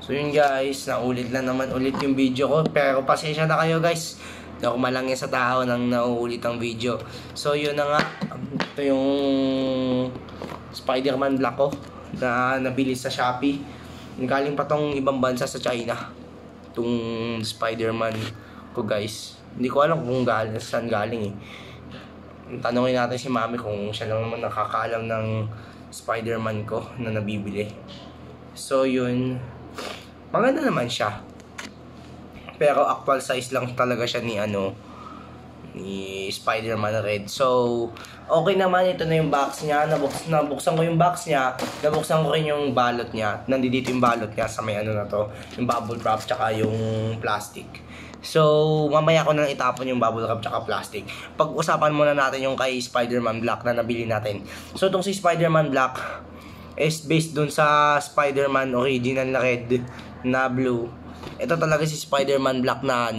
So yun guys, naulit na naman ulit yung video ko. Pero pasensya na kayo guys. Hindi ako malangya sa tao nang nauulit ang video. So yun na nga. Ito yung Spider-Man Black ko na nabili sa Shopee. Galing pa tong ibang bansa sa China. Itong Spider-Man ko guys. Hindi ko alam kung saan galing eh. Tanungin natin si mami kung siya lang naman nakakaalam ng Spider-Man ko na nabibili. So yun, maganda naman siya. Pero actual size lang talaga siya ni Spider-Man Red. So okay naman, ito na yung box niya. Nabuksan ko yung box niya. Nabuksan ko rin yung balot niya. Nandito yung balot niya sa may na to, yung bubble wrap tsaka yung plastic. So, mamaya ko nang itapon yung bubble wrap tsaka plastic. Pag-usapan muna natin yung kay Spider-Man Black na nabili natin. So, itong si Spider-Man Black is based dun sa Spider-Man original na red na blue. Ito talaga si Spider-Man Black na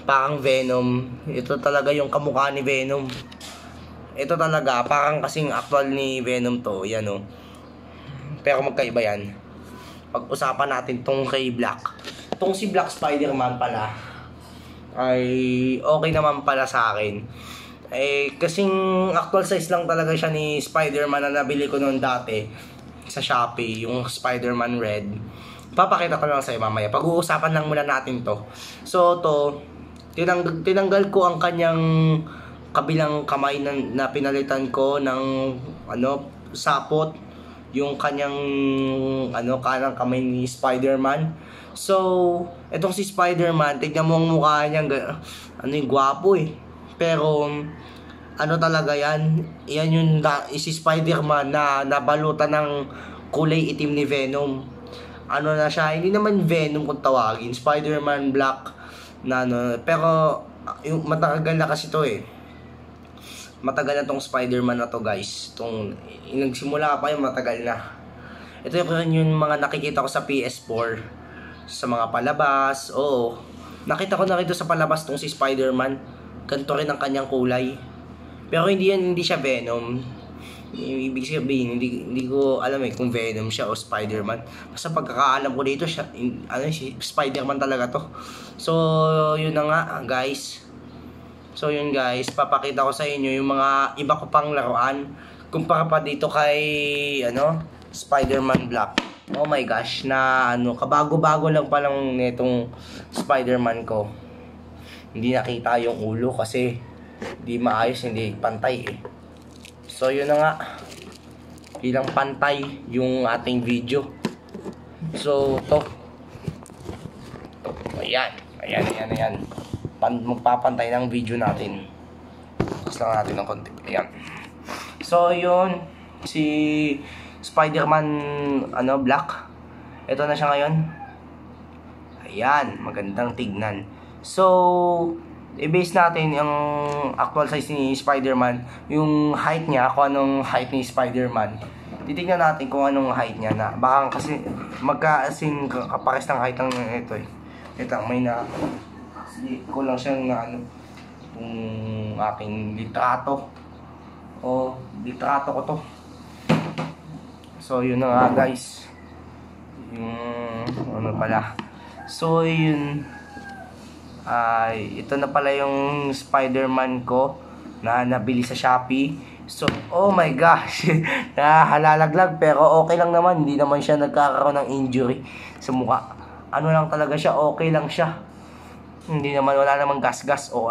parang Venom. Ito talaga yung kamukha ni Venom. Ito talaga, parang kasing actual ni Venom to. Yan Pero magkaiba yan. Pag-usapan natin tong kay Black. Itong si Black Spider-Man pala ay okay naman pala sa akin. Kasing actual size lang talaga siya ni Spider-Man na nabili ko noon dati sa Shopee, yung Spider-Man Red. Papakita ko lang sa iyo mamaya. Pag-uusapan lang muna natin to. So to, tinanggal ko ang kanyang kabilang kamay na pinalitan ko ng sapot, yung kanyang kanang kamay ni Spider-Man. So, etong si Spider-Man, tignan mo ang mukha niya, yung gwapo eh. Pero talaga yan? Yan yung si Spider-Man na nabalutan ng kulay itim ni Venom. Na siya, hindi naman Venom kung tawagin, Spider-Man Black na pero yung matagal na kasi to eh. Matagal na tong Spider-Man na to guys. Nagsimula pa yung matagal na. Ito yung mga nakikita ko sa PS4. Sa mga palabas. Oo. Nakita ko na rin sa palabas tong si Spider-Man. Ganito rin ang kanyang kulay. Pero hindi siya Venom. Ibig sabihin, hindi ko alam kung Venom siya o Spider-Man. Basta pagkakaalam ko dito siya, si Spider-Man talaga to. So, yun na nga guys. So yun guys, papakita ko sa inyo yung mga iba ko pang laruan kumpara pa dito kay Spider-Man Black. Oh my gosh, na kabago-bago lang pa lang nitong Spider-Man ko. Hindi nakita yung ulo kasi hindi maayos, hindi pantay eh. So yun na nga, bilang pantay yung ating video. So ayan. Magpapantay ng video natin. Tapos lang natin ng konti. Ayan. So yun, si Spider-Man Black. Ito na siya ngayon. Ayan, magandang tignan. So, i-base natin yung actual size ni Spider-Man, yung height niya, kung anong height ni Spider-Man. Titignan natin kung anong height niya na. Baka kasi magkasing kapares ng height ng ito eh. Ito, may ko lang siyang kung aking litrato. Litrato ko to. So yun na nga guys. Yung pala. So yun. Ito na pala yung Spider-Man ko na nabili sa Shopee. So, oh my gosh. Halalaglag pero okay lang naman. Hindi naman siya nagkakaroon ng injury sa mukha. Lang talaga siya, okay lang siya. Hindi naman, wala namang gas-gas o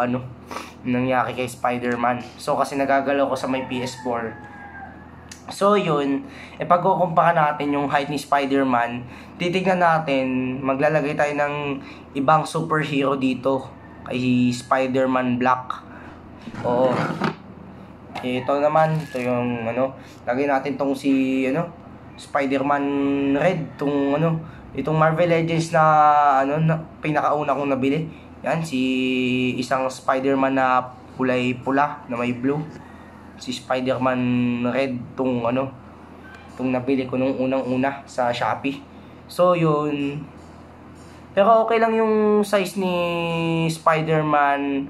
nangyari kay Spider-Man. So kasi nagagalaw ko sa may PS4. So yun, pagkukumpara natin yung height ni Spider-Man, titignan natin, maglalagay tayo ng ibang superhero dito kay Spider-Man Black. Oo. Ito naman, ito yung lagay natin tong si Spider-Man Red, itong Marvel Legends na na pinakauna kong nabili. Yan, si isang Spider-Man na kulay pula na may blue. Si Spider-Man Red tong nabili ko nung unang-una sa Shopee. So yun. Pero okay lang yung size ni Spider-Man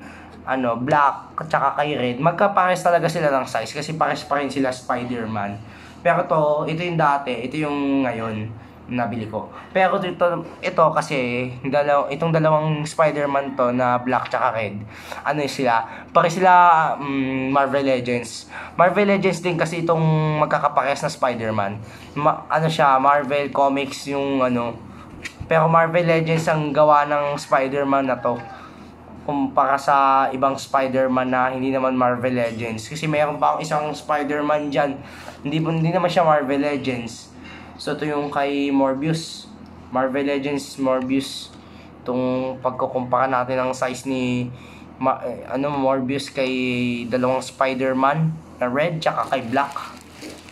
Black at saka kay Red. Magkapares talaga sila ng size kasi pares pa rin sila Spider-Man. Pero ito yung dati, ito yung ngayon. nabili ko. Pero ito kasi itong dalawang Spider-Man to na black tsaka red. Ano sila? Pare sila Marvel Legends. Marvel Legends din kasi itong magkakaparehas na Spider-Man. Ano siya, Marvel Comics yung ano. Pero Marvel Legends ang gawa ng Spider-Man na to. Kumpara sa ibang Spider-Man na hindi naman Marvel Legends. Kasi mayroon pa akong isang Spider-Man dyan. Hindi naman siya Marvel Legends. So, ito yung kay Morbius. Marvel Legends Morbius. Itong pagkukumpara natin ng size ni Morbius kay dalawang Spider-Man na red tsaka kay black.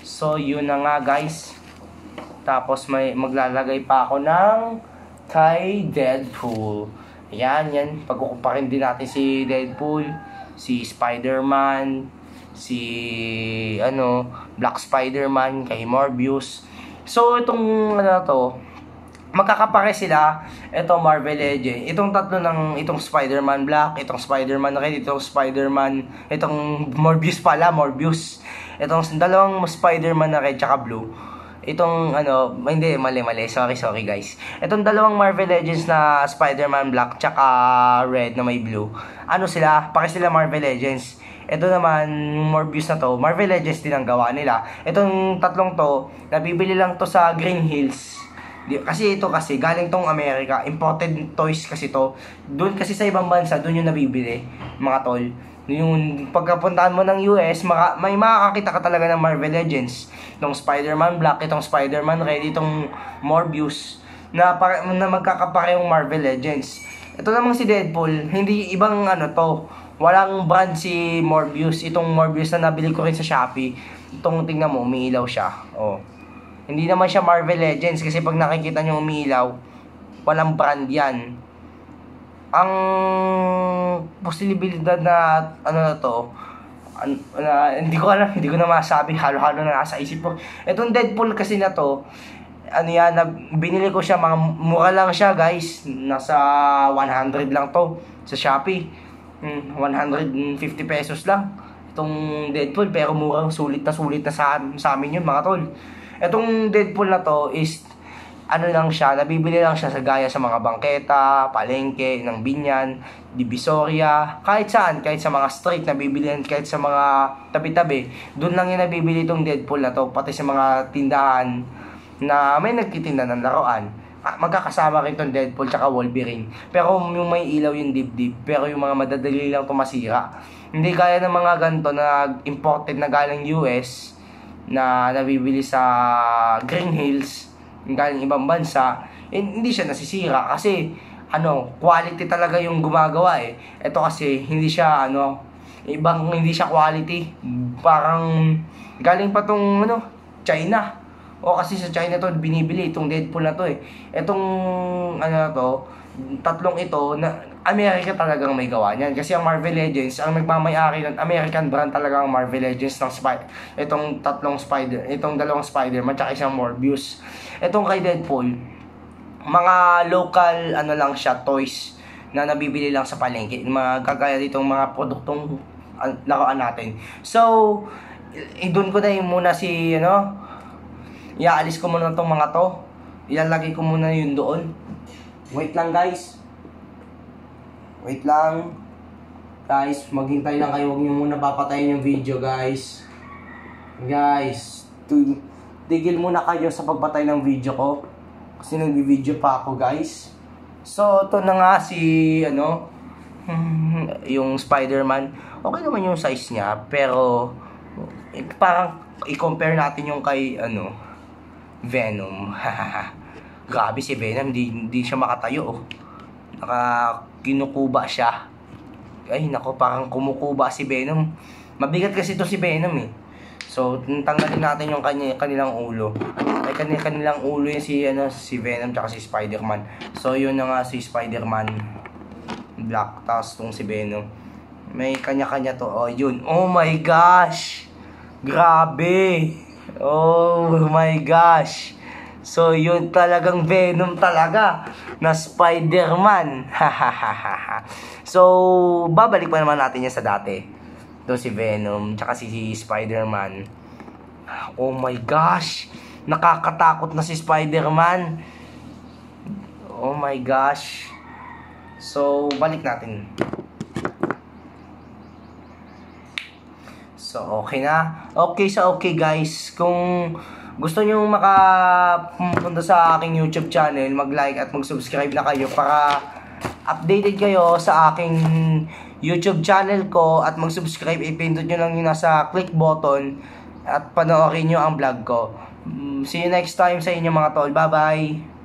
So, yun na nga guys. Tapos maglalagay pa ako ng kay Deadpool. Yan. Pagkukumparin din natin si Deadpool, si Spider-Man, si Black Spider-Man kay Morbius. So, itong magkakapare sila. Ito Marvel Legends. Itong tatlo itong Spider-Man Black, itong Spider-Man Red, itong Morbius pala, Morbius. Itong dalawang Spider-Man na red tsaka blue. Itong hindi, mali. Sorry guys. Itong dalawang Marvel Legends na Spider-Man Black tsaka red na may blue. Pare sila Marvel Legends. Ito naman, Morbius na to, Marvel Legends din ang gawa nila. Itong tatlong to, nabibili lang to sa Green Hills. Kasi galing tong Amerika. Imported toys kasi to. Doon kasi sa ibang bansa, doon yung nabibili, mga tol. Yung pagkapuntahan mo ng US, may makakakita ka talaga ng Marvel Legends. Itong Spider-Man Black, itong Spider-Man Red, itong Morbius, na magkakaparehong Marvel Legends. Ito namang si Deadpool, hindi ibang to. Walang brand si Morbius. Itong Morbius na nabili ko rin sa Shopee. Itong tingnan mo, umiilaw siya. Oh. Hindi naman siya Marvel Legends kasi pag nakikita nyo umiilaw, walang brand yan. Ang posibilidad na hindi ko na masabi, halo-halo na nasa isip ko. Itong Deadpool kasi na to, binili ko siya, mura lang siya guys. Nasa 100 lang to sa Shopee. 150 pesos lang itong Deadpool, pero murang sulit na sa amin yun mga tol. Itong Deadpool na to is lang siya, nabibili lang siya sa gaya sa mga bangketa, palengke, ng Binyan, Divisoria, kahit saan, kahit sa mga street nabibili, kahit sa mga tabi-tabi, doon lang yung nabibili itong Deadpool na to, pati sa mga tindahan na may nagtitinda ng laruan. Magkakasama rin itong Deadpool tsaka Wolverine. Pero yung may ilaw yung dibdib. Pero yung mga madadali lang tumasira. Hindi gaya ng mga ganito na imported na galing US na nabibili sa Green Hills, galing ibang bansa, hindi siya nasisira kasi quality talaga yung gumagawa eh. Ito kasi hindi siya hindi siya quality. Parang galing pa tong China. O kasi sa China to binibili itong Deadpool na to eh. Itong tatlong ito na Amerika talagang may gawa niyan. Kasi ang Marvel Legends, ang nagmamay-ari ng American brand talaga ang Marvel Legends ng itong dalawang Spider-Man tsaka isang Morbius. Itong kay Deadpool, mga local lang siya, toys na nabibili lang sa palengke. Mga kagaya ditong mga produktong laruan natin. So, doon ko na muna iaalis ko muna itong mga to. Ilalagay ko muna yun doon. Wait lang guys. Guys, maghintay lang kayo. Huwag nyo muna papatayin yung video guys. Tigil muna kayo sa pagpatay ng video ko. Kasi nag-video pa ako guys. So, ito na nga yung Spider-Man. Okay naman yung size niya. Pero, parang i-compare natin yung kay Venom. Grabe si Venom, hindi siya makatayo. Kinukuba siya. Ay nako, parang kumukuba si Venom. Mabigat kasi ito si Venom eh. So tanggalin natin yung kanilang ulo. Ay kanilang ulo yung si Venom tsaka si Spider-Man. So yun na nga si Spider-Man Black, tapos tong si Venom. May kanya-kanya to. Oh yun. Oh my gosh. Grabe. Oh my gosh. So, yun talagang Venom talaga na Spider-Man. So, babalik pa naman natin yan sa dati. Ito si Venom, tsaka si Spider-Man. Oh my gosh. nakakatakot na si Spider-Man. Oh my gosh. So, balik natin. So, okay na. Okay guys. Kung gusto nyo makapunta sa aking YouTube channel, mag-like at mag-subscribe na kayo para updated kayo sa aking YouTube channel ko at mag-subscribe. Ipindot nyo lang yung nasa click button at panoorin nyo ang vlog ko. See you next time sa inyo mga tol. Bye-bye!